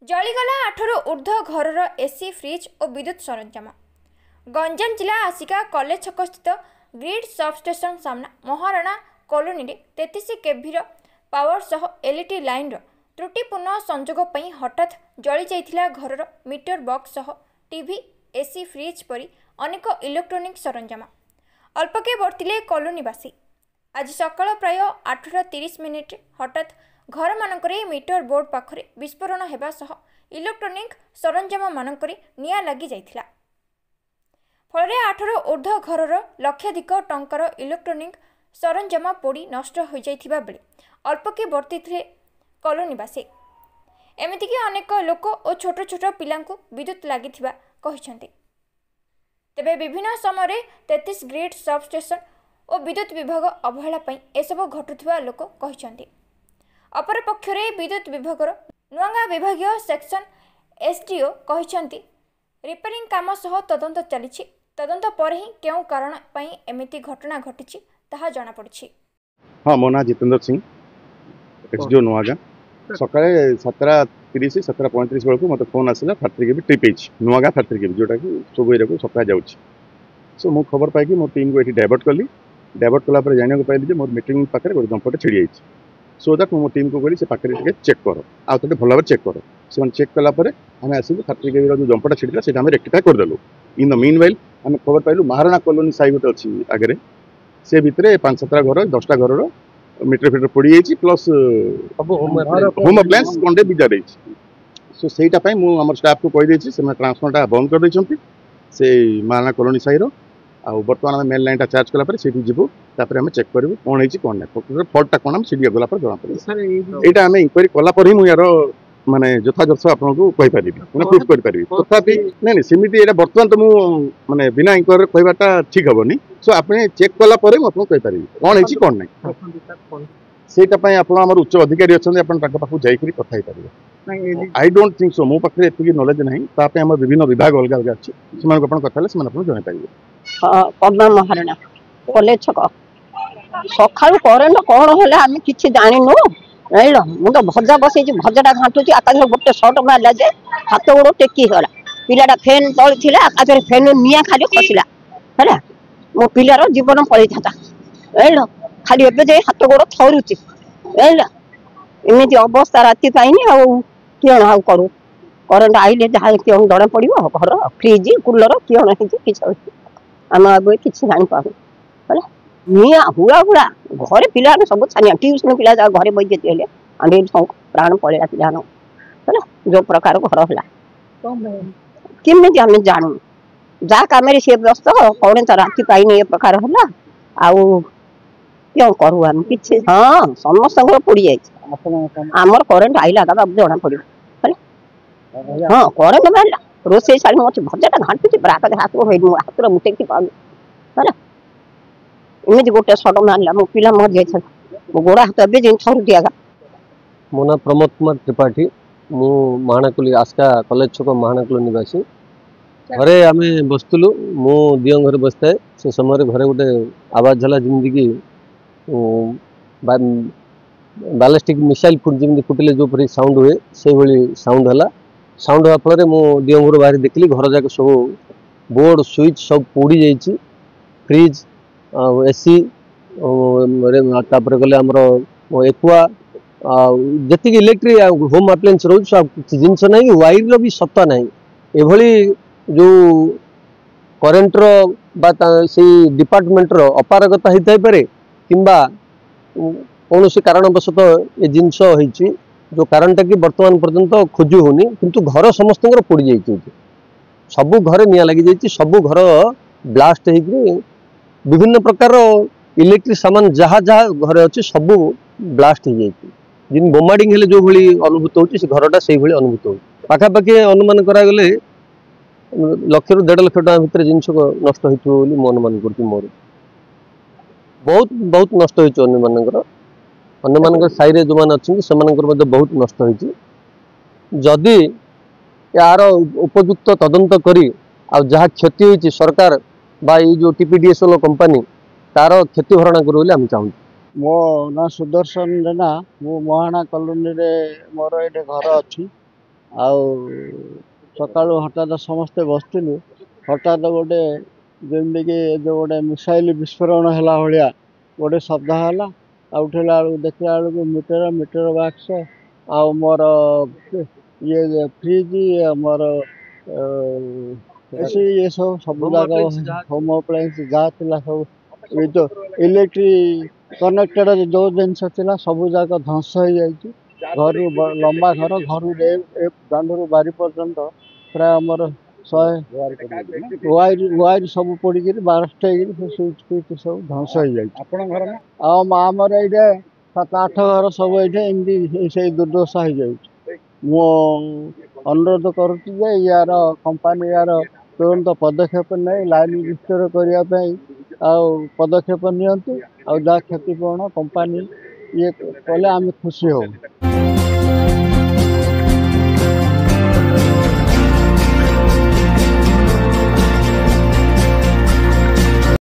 जलीगला 8 ऊर्ध्व घरर AC fridge और विद्युत सरंजाम। गंजाम जिला आसिका कॉलेज छक स्थित ग्रिड सबस्टेशन सामना महाराणा कॉलोनी रे 33 केभीर पावर सह एलईडी लाइन त्रुटिपूर्ण संजोग पई हठात जली जाइथिला घरर मीटर बॉक्स सह टीवी एसी फ्रिज परी अनेक इलेक्ट्रोनिक सरंजाम। अल्पके बढ़तिले कॉलोनीवासी। आज सकाळ प्राय 8:30 हठात घर मानकरे मीटर बोर्ड पाखरे विस्फोरण हेबा सह इलेक्ट्रोनिक सरंजाम मानकरे निया लागि जाइथिला। फलरे 8 ऊर्ध्व घरर लक्षाधिक टंकार इलेक्ट्रोनिक सरंजाम पोड़ी नष्ट हो जाइथिबा बेले अल्पके वर्तिथिले कॉलोनीवासी। एमितिकी अनेक लोक और छोट छोट पिलांकु विद्युत लागिथिबा कहिसंती। तेबे विभिन्न समय 33 ग्रिड सबस्टेशन और विद्युत विभाग अवहेला पई एसबु घटुथिबा लोक कहिसंती। अपर पक्षरे विद्युत विभाग नुआंगा विभागीय सेक्शन एसडीओ कहिसंती रिपेयरिंग काम सह तदंत चलिछि। तदंत पर ही केउ कारण पई एमिति घटना घटिछि ताहा जणा पड़िछि। हाँ, मो ना जितेंद्र सिंह, एसडीओ नुआगा। सकाळे 7:30 7:35 बेलू मत फोन आसला फैक्ट्री के भी ट्रिप एच नुआगा फैक्ट्री के जोटा कि सब एरिया को सप्लाई जाउछि। सो मु खबर पाई कि मो टीम को एठी डाइवर्ट कली। डाइवर्ट कला पर जानिया को पाइली जे मोर मीटिंग पाखरे गोटे दंपट छिड़ी जाइछि। सो दैट मो टीम को कहली से पाखरे टिके चेक करो आ तो भल भाव चेक करो। से चेक कला पर आम आसिक फैक्ट्री के जो दंपट छिड़ा से रेक्टिफाई करदेलु। इन द मीन वाइल आम खबर पाइलु महाराणा कॉलोनी साई गोटे अच्छी आगे से भितर 5-7 घर 10टा घर मीटर फिटर पड़ जाइए प्लस होम अप्लायंस कंडे भी जाए। सो सेटा पई मु हमर स्टाफ को कहि देछि से ट्रांसफॉर्मर बंद कर दैछंती से महाराणा कॉलोनी साई रो आ वर्तमान आम मेन लाइन चार्ज कला पर सेठी जिबु तापर हम चेक करबु कोन हेछि कोन नै प्रकृत फॉल्टटा कोन हम सीडी गला पर जणा पड़े। सर एटा हम इंक्वायरी कला पर ही मु यार माने यथायथ आपको कहि परिबी माने प्रूफ कर परिबी। तथापि नै सेमिति एटा वर्तमान तो मु माने बिना इंक्वायरी कहबाटा ठीक हबनी। सो आपने चेक कला पर मु आपको कहि परिबी कोन हेछि कोन नै। सेटा पई आपण हमर उच्च अधिकारी अछन आपण ताका पाखु जाई करी कथा ही परिबे। आई डोंट थिंक सो मो पाखरे एतिकी नॉलेज नाही। तापे हमर विभिन्न विभाग अलग अलग अछि समान को आपण कथा ले समान आपण जणा परिबे। पद्मा महाराणा कॉलेज छक सकाल करेन्ट कौन है आम कि जानु जान मुझे भजा बसई भजाटा घाटुची आकाश गोटे सर्ट मारा जे हाथ गोड़ टेकी गला पिलाटा फैन तली आकाश फैन निआ खाली खसला है मो पिलार जीवन पलि था जान खाली एवं जाए हाथ गोड़ थरुची जान एमती अवस्था राति पाइनि किण आ करू करेन्ट आइले जहाँ किण जड़े पड़ो घर फ्रिज कूलर किण कि आम अब कि जानी पार निआ हुआ हुआ घरे पिला सब छानिया ट्यूशन पिला घरे बजे हेले आंधे सब प्राण पड़ा पिला है जो प्रकार घर है केमी आम जानू जहाँ कम सी व्यस्त कौन तो राति पाइनि ये प्रकार है क्यों करू आम कि हाँ समस्त पड़ी जाए आमर करेन्ट आईला जना पड़ो हाँ करेन्ट मारा रोसे साड़ी मत भजाटा घाटुची हाथ हाथ मुटेक पाऊँ है एमती गोटे सट मारा मो पिला मर जाए मो गोड़ हाथ एवं थरु दिया। मो ना प्रमोद कुमार त्रिपाठी मु महानाकुली आस्का कॉलेज छक महानाकुल निवासी। घरे आम बसलु मु दियों घर बसता से समय घरे गोटे आवाज है जमीक बालास्टिक मिसाइल जमी फुटिले जो साउंड हुए से साउंड है। साउंड हवा फल मु दियों घर बाहर देखली घर जाक सब बोर्ड स्विच सब पोड़ी जाइए फ्रिज एसी गले आमर एक्वा जी इलेक्ट्रिक होम अप्लायंस रोज जिनस ना वायर भी सत्ता ना एभली जो करेन्टर से डिपार्टमेंटर अपारगता होता पारे किंबा कौन कारणवशतः ये जिनस होती जो कारणटा कि वर्तमान पर्यंत खोजी होनी किंतु घर समस्त पोड़ी जाइए सबू घर निया लगी जाइए सबू घर ब्लास्ट हो विभिन्न प्रकार इलेक्ट्रिक सामान जहाँ जहाँ घर अच्छे सबू ब्लास्ट हो जाए जिन बोमाडिंग हेले जो भली अनुभूत होती से घरटा से भली अनुभूत हो पाखापाखि अनुमान करागले 1 ରୁ 1.5 लाख टका भितर जिनस नष्ट हो मो अनुमान कर मोर बहुत बहुत नष्ट हो साई जो मैंने अच्छे से बहुत नष्ट हो जदि यार उपयुक्त तदंत करी जहाँ क्षति होती सरकार बा ये जो टीपीडीएसएल कंपनी तार क्षति भरणा करें आम चाहूँ। मो ना सुदर्शन जेना मु महाना कॉलोनी रे मोर ये घर अच्छी ଆଉ ସକାଳୁ ହଠାତ୍ ସମସ୍ତେ ବସିଥିଲୁ, ହଠାତ୍ ଗୋଟେ ଯେମିତିକି ଯେଉଁ ଗୋଟେ ମିସାଇଲ ବିସ୍ଫୋରଣ ହେଲା ଭଳିଆ ଗୋଟେ ଶବ୍ଦ ହେଲା। ଆଉ ଉଠିଲା ବେଳକୁ ଦେଖିଲା ବେଳକୁ ମିଟର ବାକ୍ସ ଆଉ ମୋର ଇଏ ଫ୍ରିଜ୍ ମୋର ଏସି ଏ ସବୁ ଯାକ ହୋମ୍ ଆପ୍ଲାଏନ୍ସ ଯାହା ଥିଲା ସବୁ ଏଇ ତ ଇଲେକ୍ଟ୍ରିକ୍ କନେକ୍ଟେଡ୍ ଯେଉଁ ଜିନିଷ ଥିଲା ସବୁ ଯାକ ଧ୍ୱଂସ ହେଇଯାଇଛି। ଘରୁ ଲମ୍ବା ଘର, ଘରୁ ଦାଣ୍ଡରୁ ବାରି ପର୍ଯ୍ୟନ୍ତ ପ୍ରାୟ ଆମର 100 ୱାଇର୍ ସବୁ ପୋଡ଼ିକିରି ବାରଷ୍ଟ ହେଇକିରି ସେ ସୁଇଚ୍ ଫୁଇଚ୍ ସବୁ ଧ୍ୱଂସ ହେଇଯାଇଛି। ଆପଣଙ୍କ ଘର ନା? ଆଉ ଆମର ଏଇଠି 7-8 ଘର ସବୁ ଏଇଠି ଏମିତି ସେଇ ଦୁର୍ଦ୍ଦଶା ହେଇଯାଉଛି। ମୁଁ ଅନୁରୋଧ କରୁଛି ଯେ କମ୍ପାନୀ ତୁରନ୍ତ ପଦକ୍ଷେପ ନେଇ ଲାଇନ୍ ରିଷ୍ଟୋର କରିବା ପାଇଁ ଆଉ ପଦକ୍ଷେପ ନିଅନ୍ତୁ। ଆଉ ଯାହା କ୍ଷତିପୂରଣ କମ୍ପାନୀ ଇଏ କଲେ ଆମେ ଖୁସି ହବୁ।